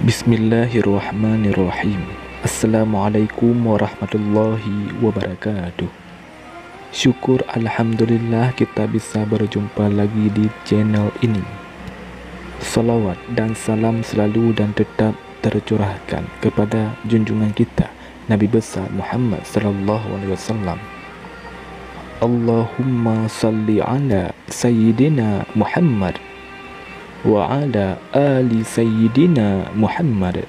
Bismillahirrahmanirrahim. Assalamualaikum warahmatullahi wabarakatuh. Syukur alhamdulillah kita bisa berjumpa lagi di channel ini. Salawat dan salam selalu dan tetap tercurahkan kepada junjungan kita Nabi besar Muhammad sallallahu alaihi wasallam. Allahumma salli ala sayyidina Muhammad wa ala ali sayyidina Muhammad.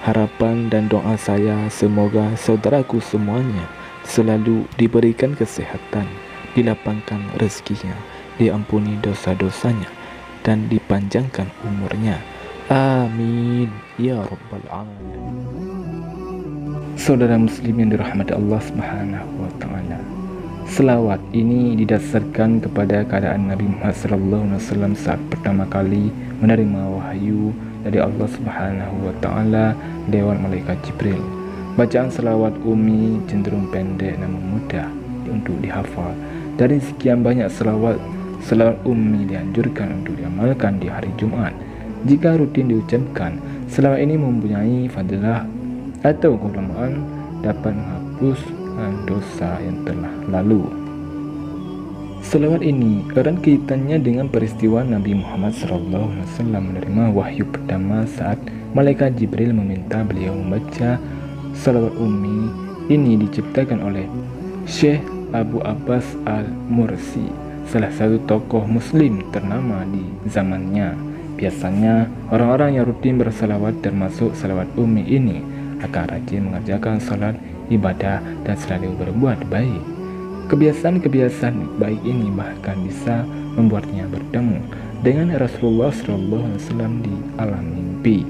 Harapan dan doa saya semoga saudaraku semuanya selalu diberikan kesehatan, dilapangkan rezekinya, diampuni dosa-dosanya, dan dipanjangkan umurnya. Amin ya rabbal alamin. Saudara muslim yang dirahmati Allah Subhanahu wa taala, selawat ini didasarkan kepada keadaan Nabi Muhammad SAW saat pertama kali menerima wahyu dari Allah Subhanahu wa taala lewat malaikat Jibril. Bacaan selawat ummi cenderung pendek namun mudah untuk dihafal. Dari sekian banyak selawat ummi dianjurkan untuk diamalkan di hari Jumat. Jika rutin diucapkan, selawat ini mempunyai fadilah atau keutamaan dapat menghapus dosa yang telah lalu. Selawat ini erat kaitannya dengan peristiwa Nabi Muhammad SAW menerima wahyu pertama saat malaikat Jibril meminta beliau membaca selawat ummi. Ini diciptakan oleh Syekh Abu Abbas Al-Mursi, salah satu tokoh muslim ternama di zamannya. Biasanya orang-orang yang rutin bersalawat termasuk selawat ummi ini akan rajin mengerjakan salat, ibadah, dan selalu berbuat baik. Kebiasaan-kebiasaan baik ini bahkan bisa membuatnya bertemu dengan Rasulullah SAW di alam mimpi.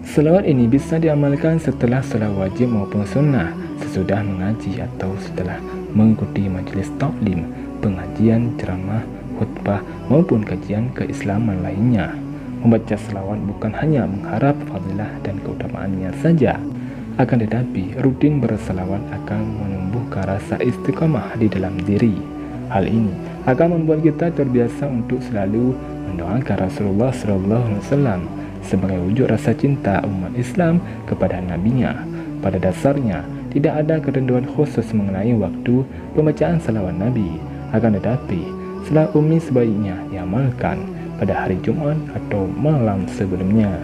Selawat ini bisa diamalkan setelah salat wajib maupun sunnah, sesudah mengaji atau setelah mengikuti majelis taklim, pengajian, ceramah, khutbah, maupun kajian keislaman lainnya. Membaca selawat bukan hanya mengharap fadilah dan keutamaannya saja, akan tetapi rutin berselawat akan menumbuhkan rasa istiqamah di dalam diri. Hal ini akan membuat kita terbiasa untuk selalu mendoakan Rasulullah SAW sebagai wujud rasa cinta umat Islam kepada nabinya. Pada dasarnya tidak ada ketentuan khusus mengenai waktu pembacaan selawat Nabi, akan tetapi selawat ummi sebaiknya diamalkan pada hari Jumat atau malam sebelumnya.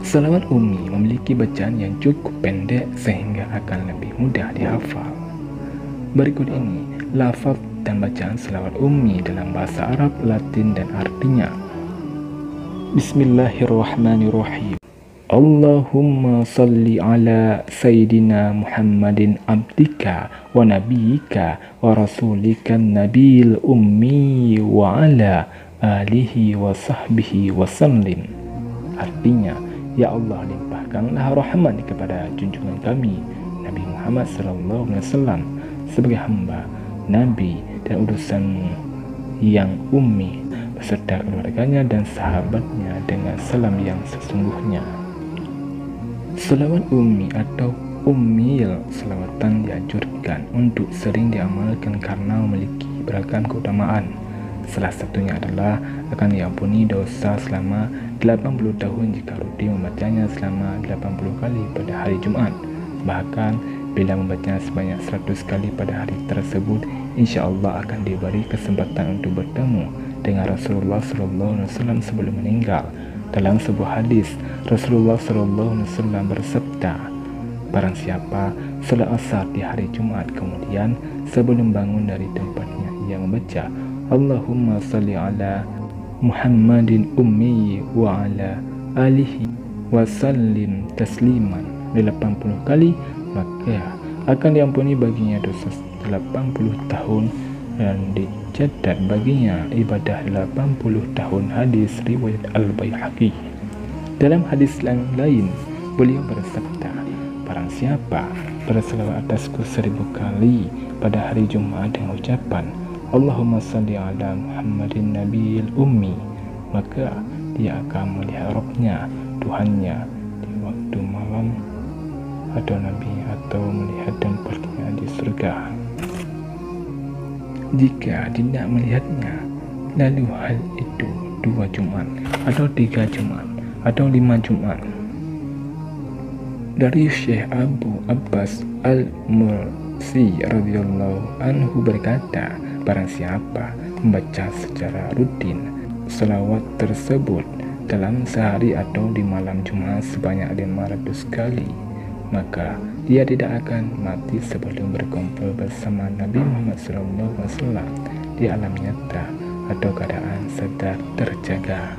Selawat ummi memiliki bacaan yang cukup pendek sehingga akan lebih mudah dihafal. Berikut ini lafaz dan bacaan selawat ummi dalam bahasa Arab, Latin, dan artinya. Bismillahirrahmanirrahim. Allahumma salli ala sayyidina Muhammadin abdika wa nabiyyika wa rasulika nabil ummi wa ala alihi wa sahbihi wa sallim. Artinya, ya Allah, limpahkanlah rahmat kepada junjungan kami Nabi Muhammad SAW sebagai hamba, nabi, dan utusan yang ummi beserta keluarganya dan sahabatnya dengan salam yang sesungguhnya. Selawat ummi atau ummil selawatan dianjurkan untuk sering diamalkan karena memiliki beragam keutamaan. Salah satunya adalah akan diampuni dosa selama 80 tahun jika rutin membacanya selama 80 kali pada hari Jumat. Bahkan bila membacanya sebanyak 100 kali pada hari tersebut, insya Allah akan diberi kesempatan untuk bertemu dengan Rasulullah SAW sebelum meninggal. Dalam sebuah hadis, Rasulullah SAW bersabda, barang siapa salat asar di hari Jumat kemudian sebelum bangun dari tempatnya ia membaca Allahumma salli ala Muhammadin ummi wa ala alihi wa sallim tasliman 80 kali, maka akan diampuni baginya dosa 80 tahun dan dicatat baginya ibadah 80 tahun. Hadis riwayat Al-Baihaqi. Dalam hadis yang lain, beliau bersabda, barang siapa berselawat atasku 1000 kali pada hari Jumat dengan ucapan Allahumma salli ala Muhammadin nabil ummi, maka dia akan melihat Rabbnya, Tuhannya, di waktu malam atau Nabi, atau melihat dan perginya di surga. Jika tidak melihatnya, lalu hal itu 2 Jumat, atau 3 Jumat, atau 5 Jumat. Dari Syekh Abu Abbas Al-Mursi radhiyallahu anhu berkata, barang siapa membaca secara rutin selawat tersebut dalam sehari atau di malam Jumat sebanyak 500 kali, maka dia tidak akan mati sebelum berkumpul bersama Nabi Muhammad SAW di alam nyata atau keadaan sedar terjaga.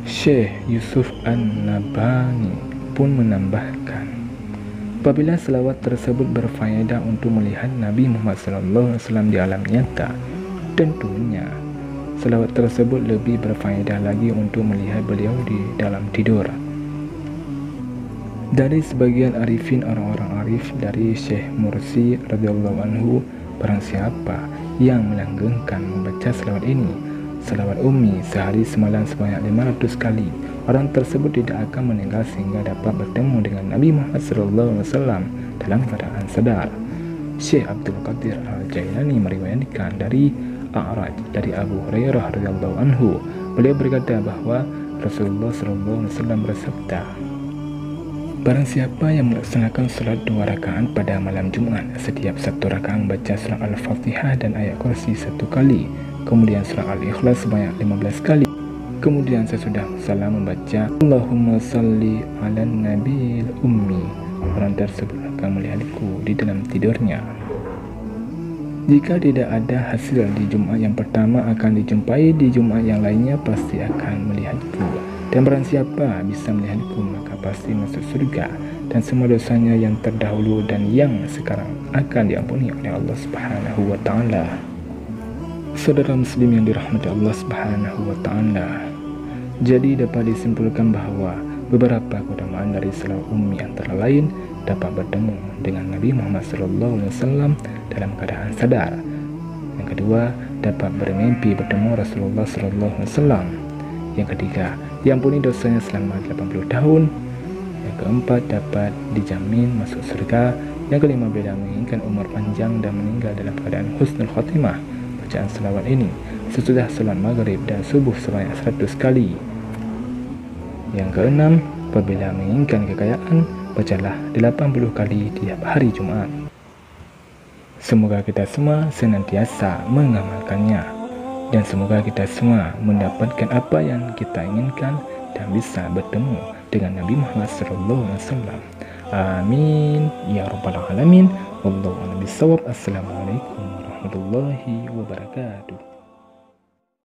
Syekh Yusuf An-Nabhani pun menambahkan, apabila selawat tersebut berfaedah untuk melihat Nabi Muhammad SAW di alam nyata, tentunya selawat tersebut lebih berfaedah lagi untuk melihat beliau di dalam tidur. Dari sebagian arifin, orang-orang arif dari Syekh Mursi radhiyallahu anhu, barang siapa yang melanggengkan membaca selawat ini, selawat ummi, sehari semalam sebanyak 500 kali, orang tersebut tidak akan meninggal sehingga dapat bertemu dengan Nabi Muhammad SAW dalam keadaan sadar. Syekh Abdul Qadir Al-Jailani meriwayatkan dari A'raj dari Abu Hurairah radhiyallahu anhu, beliau berkata bahwa Rasulullah SAW bersabda, barang siapa yang melaksanakan salat 2 rakaat pada malam Jumat, setiap 1 rakaat membaca surah Al-Fatihah dan ayat kursi 1 kali, kemudian surah Al-Ikhlas sebanyak 15 kali, kemudian sesudah salam membaca Allahumma salli ala nabil ummi, orang tersebut akan melihatku di dalam tidurnya. Jika tidak ada hasil di Jumat yang pertama, akan dijumpai di Jumat yang lainnya pasti akan melihatku. Dan barang siapa bisa melihatku, maka pasti masuk surga, dan semua dosanya yang terdahulu dan yang sekarang akan diampuni oleh Allah Subhanahu wa Ta'ala. Saudara muslim yang dirahmati Allah Subhanahu wa Ta'ala, jadi dapat disimpulkan bahwa beberapa keutamaan dari selawat ummi antara lain dapat bertemu dengan Nabi Muhammad SAW dalam keadaan sadar. Yang kedua, dapat bermimpi bertemu Rasulullah SAW. Yang ketiga, diampuni dosanya selama 80 tahun. Yang keempat, dapat dijamin masuk surga. Yang kelima, beliau menginginkan umur panjang dan meninggal dalam keadaan husnul khotimah. Bacaan selawat ini sesudah salat maghrib dan subuh sebanyak 100 kali. Yang keenam, apabila menginginkan kekayaan, bacalah 80 kali tiap hari Jumat. Semoga kita semua senantiasa mengamalkannya, dan semoga kita semua mendapatkan apa yang kita inginkan dan bisa bertemu dengan Nabi Muhammad SAW. Amin ya rabbal alamin. Wallahu a'lam bishawab. Assalamualaikum warahmatullahi wabarakatuh.